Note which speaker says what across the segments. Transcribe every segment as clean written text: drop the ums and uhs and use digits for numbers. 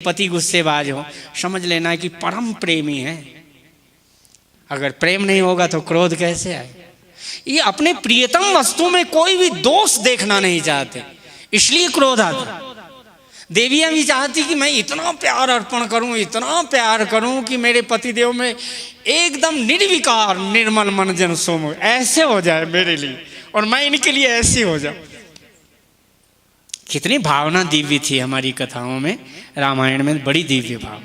Speaker 1: पति गुस्सेबाज हो, समझ लेना कि परम प्रेमी है। अगर प्रेम नहीं होगा तो क्रोध कैसे आए? ये अपने प्रियतम वस्तु में कोई भी दोष देखना नहीं चाहते, इसलिए क्रोध आता। देवियां भी चाहती कि मैं इतना प्यार अर्पण करूं, इतना प्यार करूं कि मेरे पतिदेव में एकदम निर्विकार निर्मल मन जन सोम ऐसे हो जाए मेरे लिए, और मैं इनके लिए ऐसी हो जाऊं। कितनी भावना दिव्य थी हमारी कथाओं में, रामायण में बड़ी दिव्य भाव।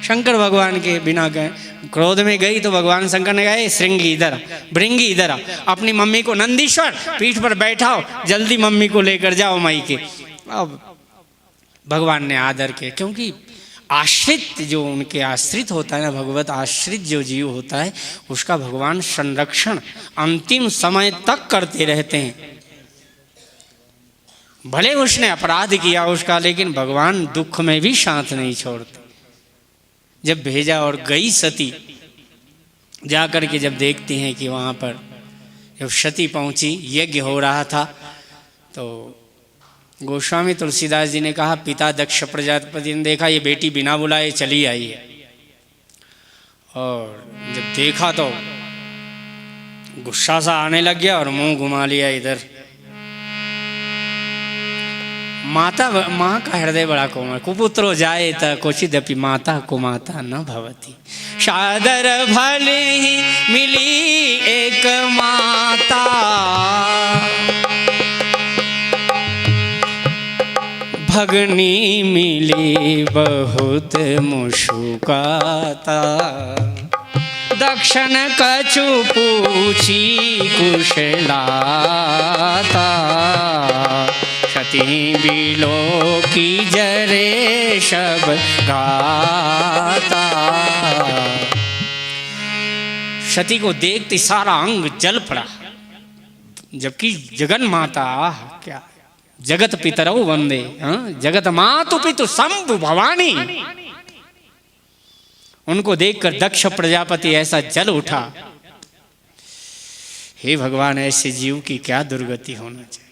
Speaker 1: शंकर भगवान के बिना गए, क्रोध में गई तो भगवान शंकर ने कहा श्रृंगी इधर, भृंगी इधर, अपनी मम्मी को नंदीश्वर पीठ पर बैठाओ, जल्दी मम्मी को लेकर जाओ माई के। अब भगवान ने आदर किया, क्योंकि आश्रित जो उनके आश्रित होता है ना, भगवत आश्रित जो जीव होता है उसका भगवान संरक्षण अंतिम समय तक करते रहते हैं। भले उसने अपराध किया उसका, लेकिन भगवान दुख में भी साथ नहीं छोड़ते। जब भेजा और गई सती, जाकर के जब देखती हैं कि वहाँ पर जब सती पहुँची, यज्ञ हो रहा था, तो गोस्वामी तुलसीदास जी ने कहा पिता दक्ष प्रजापति ने देखा ये बेटी बिना बुलाए चली आई है, और जब देखा तो गुस्सा सा आने लग गया और मुंह घुमा लिया इधर। माँ का हृदय बड़ा कोमल, कुपुत्रो जाए त क्वचिदपि माता को माता न भवती। सादर भले ही मिली एक माता, भगनी मिली बहुत मुशुकाता। दक्षिण कछु पूछी कुशलाता, सती बिलो की जरे शब गाता। सती को देखते सारा अंग जल पड़ा, जबकि जगन माता, क्या जगत पितरौ वंदे, जगत मातु पितु शंभु भवानी, उनको देखकर दक्ष प्रजापति ऐसा जल उठा। हे भगवान, ऐसे जीव की क्या दुर्गति होना चाहिए।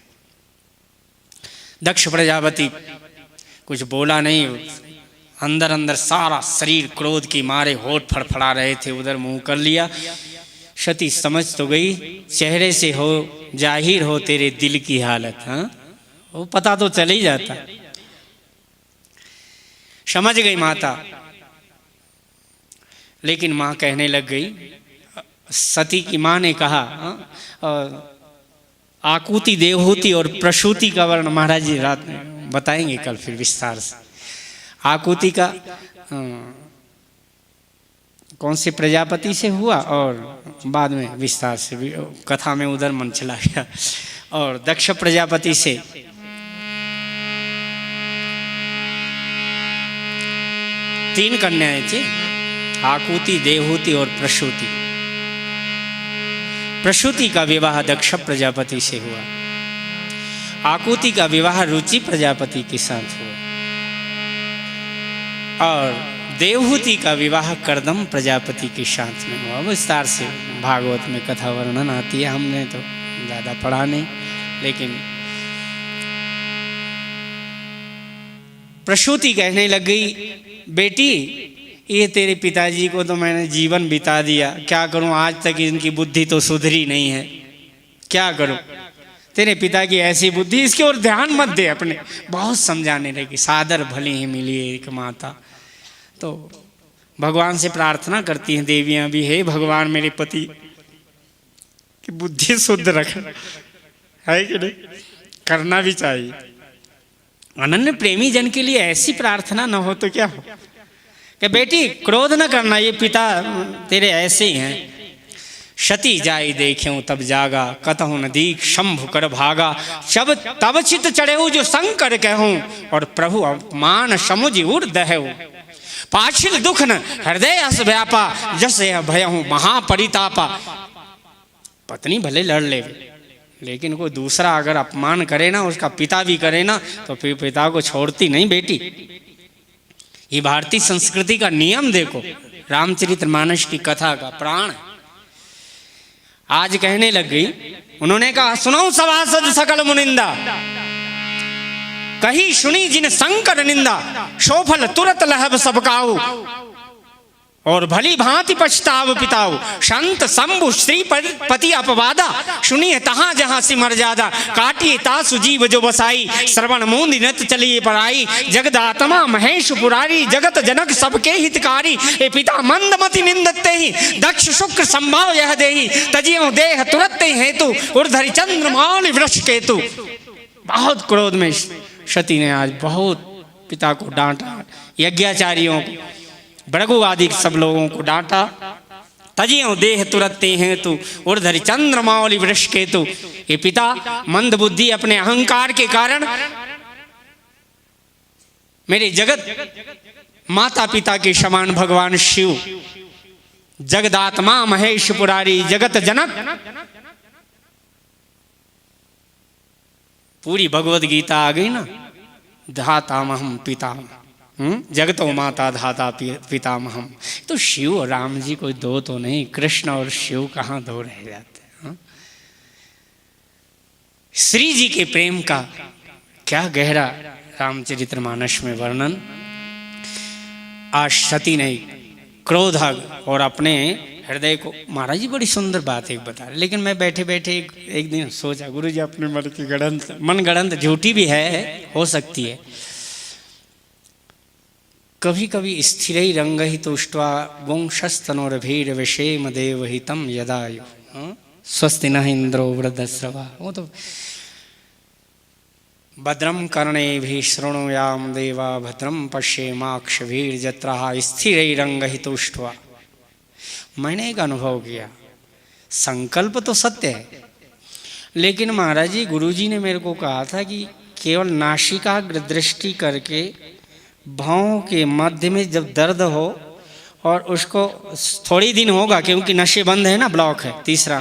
Speaker 1: दक्ष प्रजापति कुछ बोला नहीं, अंदर अंदर सारा शरीर क्रोध की मारे होठ फड़फड़ा रहे थे, उधर मुंह कर लिया। सती समझ तो गई, चेहरे से हो जाहिर हो तेरे दिल की हालत, वो पता तो चल ही जाता। समझ गई माता, लेकिन माँ कहने लग गई, सती की माँ ने कहा, आकुति देवहूति और प्रसूति का वर्ण महाराज जी रात में बताएंगे कल फिर विस्तार से। आकुति का कौन से प्रजापति से हुआ और बाद में विस्तार से कथा में उधर मन चला गया। और दक्ष प्रजापति से तीन कन्याएं थी, आकुति देवहूति और प्रसूति। प्रसूति का विवाह दक्ष प्रजापति से हुआ, आकुति का विवाह रुचि प्रजापति के साथ हुआ, और देवहूति का विवाह कर्दम प्रजापति के साथ में हुआ। विस्तार से भागवत में कथा वर्णन आती है, हमने तो ज़्यादा पढ़ा नहीं। लेकिन प्रसूति कहने लग गई, बेटी ये तेरे पिताजी को तो मैंने जीवन बिता दिया, क्या करूं, आज तक इनकी बुद्धि तो सुधरी नहीं है, क्या करूं। तेरे पिता की ऐसी बुद्धि, इसकी ओर ध्यान मत दे अपने। बहुत समझाने लगी, सादर भले ही मिली एक माता। तो भगवान से प्रार्थना करती हैं देवियां भी, हे भगवान मेरे पति की बुद्धि शुद्ध रख, है कि नहीं, करना भी चाहिए। अनन्य प्रेमी जन के लिए ऐसी प्रार्थना न हो तो क्या हो, कि बेटी क्रोध न करना, ये पिता तेरे ऐसे ही हैं। सती जाई देख्यूं तब जागा, कतहु न दीख शंभु कर भागा। जब तब चित चढ़ेऊ जो शंकर कहूं, और प्रभु अपमान समुझ उर दहऊ। पाछिल दुख न हृदय अस व्यापा, जस यह भयहूं महापरितापा। पत्नी भले लड़ ले, लेकिन कोई दूसरा अगर अपमान करे ना, उसका पिता भी करे ना, तो फिर पिता को छोड़ती नहीं बेटी। ये भारतीय संस्कृति का नियम देखो, रामचरितमानस की कथा का प्राण। आज कहने लग गई, उन्होंने कहा सुनो सभासद सकल मुनिंदा, कही सुनी जिन शंकर निंदा, सोफल तुरत लहब सबकाऊ, और भली भांति पछताव पिताऊ। संत शंभु श्री पति अपवादा, सुनिए तहां जहां सिमर जादा। काटिए तासु जीव जो बसाई, श्रवण मूंद नत चलिए पराई। जगदात्मा महेश पुरारी, जगत जनक सबके हितकारी। ए पिता मंदमति निंदते ही, दक्ष शुक्र संभाव यह देही। तजियो देह तुरत हेतु, उर्धरि चंद्रमाल वृष केतु। बहुत क्रोध में सती ने आज बहुत पिता को डांटा, यज्ञाचार्यों को, भृगु आदि सब लोगों को डांटा। तजियो देह तुरते हैं तू, उर्धरि चंद्रमावली वृष केतु। ये पिता मंद बुद्धि अपने अहंकार के कारण मेरे जगत माता पिता के समान भगवान शिव, जगदात्मा महेश पुरारी, जगत जनक, पूरी भगवद गीता आ गई ना। धातामहम पितामह, जगतो माता धाता पितामहम। तो शिव और राम जी कोई दो तो नहीं, कृष्ण और शिव कहाँ दो रह जाते हैं। श्री जी के प्रेम का क्या गहरा रामचरितमानस में वर्णन। आज सती ने क्रोध और अपने हृदय को, महाराज जी बड़ी सुंदर बात एक बता रहे, लेकिन मैं बैठे बैठे एक दिन सोचा, गुरु जी अपने मन की गणंत, मन गणंत झूठी भी है, हो सकती है। कभी कभी स्थिर रंग ही तुष्ट्वा गोंशस्तनोर्भीर विषेम देवहितम यदायु स्वस्ति न इंद्रो वृद्धस्रवा। वो तो भद्रम कर्णेभिः शृणुयाम देवा, भद्रम पश्येमाक्षभिर्जत्राः स्थिर रंग ही तुष्ट्वा। मैंने एक अनुभव किया, संकल्प तो सत्य है, लेकिन महाराज जी गुरु जी ने मेरे को कहा था कि केवल नासिकाग्र दृष्टि करके भावों के मध्य में जब दर्द हो, और उसको थोड़ी दिन होगा क्योंकि नशे बंद है ना, ब्लॉक है तीसरा,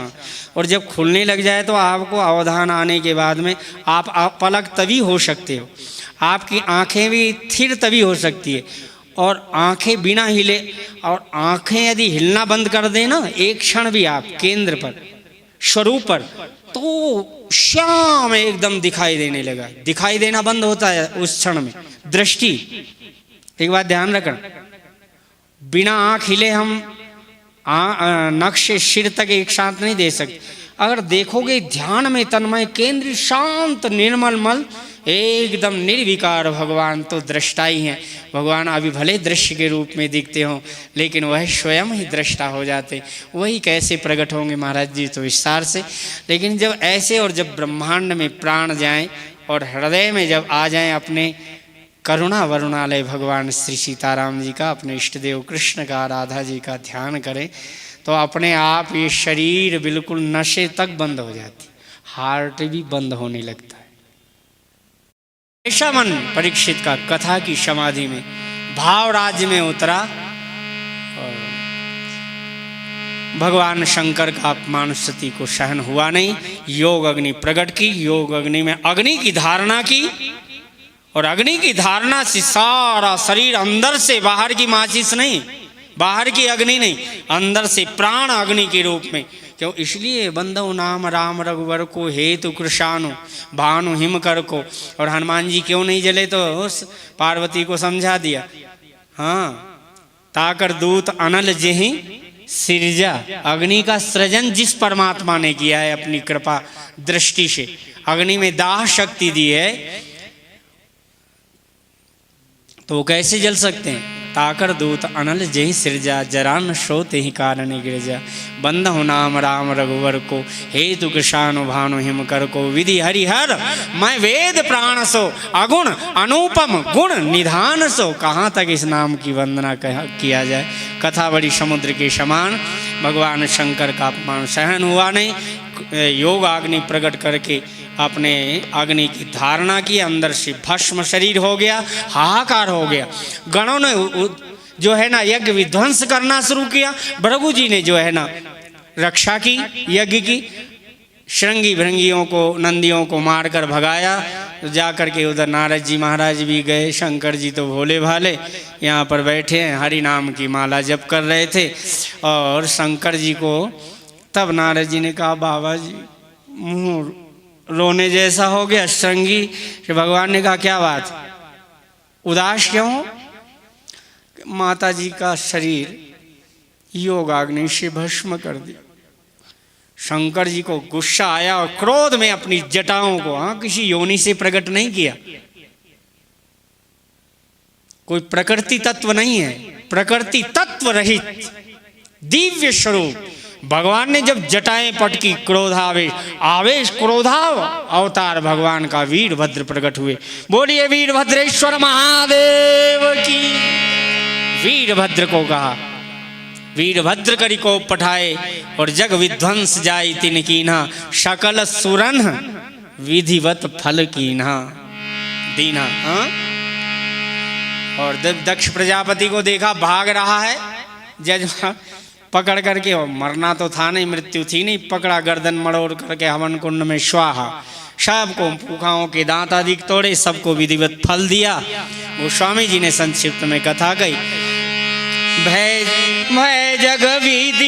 Speaker 1: और जब खुलने लग जाए तो आपको अवधान आने के बाद में आप पलक तभी हो सकते हो, आपकी आंखें भी स्थिर तभी हो सकती है। और आंखें बिना हिले, और आंखें यदि हिलना बंद कर दें ना एक क्षण भी आप केंद्र पर, स्वरूप पर, तो श्याम एकदम दिखाई देने लगा। दिखाई देना बंद होता है उस क्षण में दृष्टि। एक बात ध्यान रखना, बिना आंख हिले हम नक्श सिर तक एक साथ नहीं दे सकते। अगर देखोगे ध्यान में तन्मय केंद्र शांत निर्मल मल एकदम निर्विकार भगवान तो दृष्टा ही हैं। भगवान अभी भले दृश्य के रूप में दिखते हों, लेकिन वह स्वयं ही दृष्टा हो जाते। वही कैसे प्रकट होंगे महाराज जी तो विस्तार से। लेकिन जब ऐसे, और जब ब्रह्मांड में प्राण जाएं और हृदय में जब आ जाएं अपने करुणा वरुणालय भगवान श्री सीताराम जी का, अपने इष्ट देव कृष्ण का, राधा जी का ध्यान करें, तो अपने आप ये शरीर बिल्कुल नशे तक बंद हो जाती, हार्ट भी बंद होने लगता है। ऐसा मन परीक्षित का कथा की समाधि में भाव राज्य में उतरा, और भगवान शंकर का अपमान सती को सहन हुआ नहीं। योग अग्नि प्रकट की, योग अग्नि में अग्नि की धारणा की, और अग्नि की धारणा से सारा शरीर अंदर से, बाहर की माचिस नहीं, बाहर की अग्नि नहीं, अंदर से प्राण अग्नि के रूप में। क्यों? इसलिए बंदो नाम राम रघुवर को, हेतु कृषाणु भानु हिम कर को। और हनुमान जी क्यों नहीं जले तो पार्वती को समझा दिया, हाँ, ताकर दूत अनल जेहि सिरजा। अग्नि का सृजन जिस परमात्मा ने किया है अपनी कृपा दृष्टि से, अग्नि में दाह शक्ति दी है, तो वो कैसे जल सकते हैं? ताकर दूत अनल जय सिरजा, जरा न श्रोते ही कारण गिरजा। बंधु नाम राम रघुवर को, हेतु कृषाणु भानु हिम कर को। विधि हरिहर मैं वेद प्राण सो, अगुण अनुपम गुण निधान सो। कहाँ तक इस नाम की वंदना किया जाए। कथा बड़ी समुद्र के समान। भगवान शंकर का अपमान सहन हुआ नहीं। योग अग्नि प्रकट करके अपने अग्नि की धारणा की, अंदर से भस्म शरीर हो गया, हाहाकार हो गया। गणों ने जो है ना यज्ञ विध्वंस करना शुरू किया। भृगु जी ने जो है ना रक्षा की यज्ञ की, श्रृंगी भृंगियों को, नंदियों को मारकर भगाया। तो जाकर के उधर नारद जी महाराज भी गए। शंकर जी तो भोले भाले यहाँ पर बैठे हैं, हरि नाम की माला जप कर रहे थे। और शंकर जी को तब नारद जी ने कहा, बाबा जी मुँह रोने जैसा हो गया श्रृंगी। कि भगवान ने कहा क्या बात, उदास क्यों हो? माता जी का शरीर योगाग्नि से भस्म कर दिया। शंकर जी को गुस्सा आया और क्रोध में अपनी जटाओं को, किसी योनि से प्रकट नहीं किया, कोई प्रकृति तत्व नहीं है, प्रकृति तत्व रहित दिव्य स्वरूप भगवान ने जब जटाएं पटकी, क्रोधावेश आवेश क्रोधाव अवतार भगवान का वीरभद्र प्रकट हुए। बोलिए वीरभद्रेश्वर महादेव की। वीरभद्र को कहा, वीरभद्र करी को पठाए और जग विध्वंस जाय तिन कीन्हा, सकल सुरन विधिवत फल कीन्हा दीना। और दक्ष प्रजापति को देखा भाग रहा है, जजमान पकड़ करके, और मरना तो था नहीं, मृत्यु थी नहीं, पकड़ा गर्दन मड़ोड़ करके हवन कुंड में स्वाहा। सबको पुखाओं के दांत अधिक तोड़े, सबको विधिवत फल दिया। वो स्वामी जी ने संक्षिप्त में कथा कही। भय जग विधि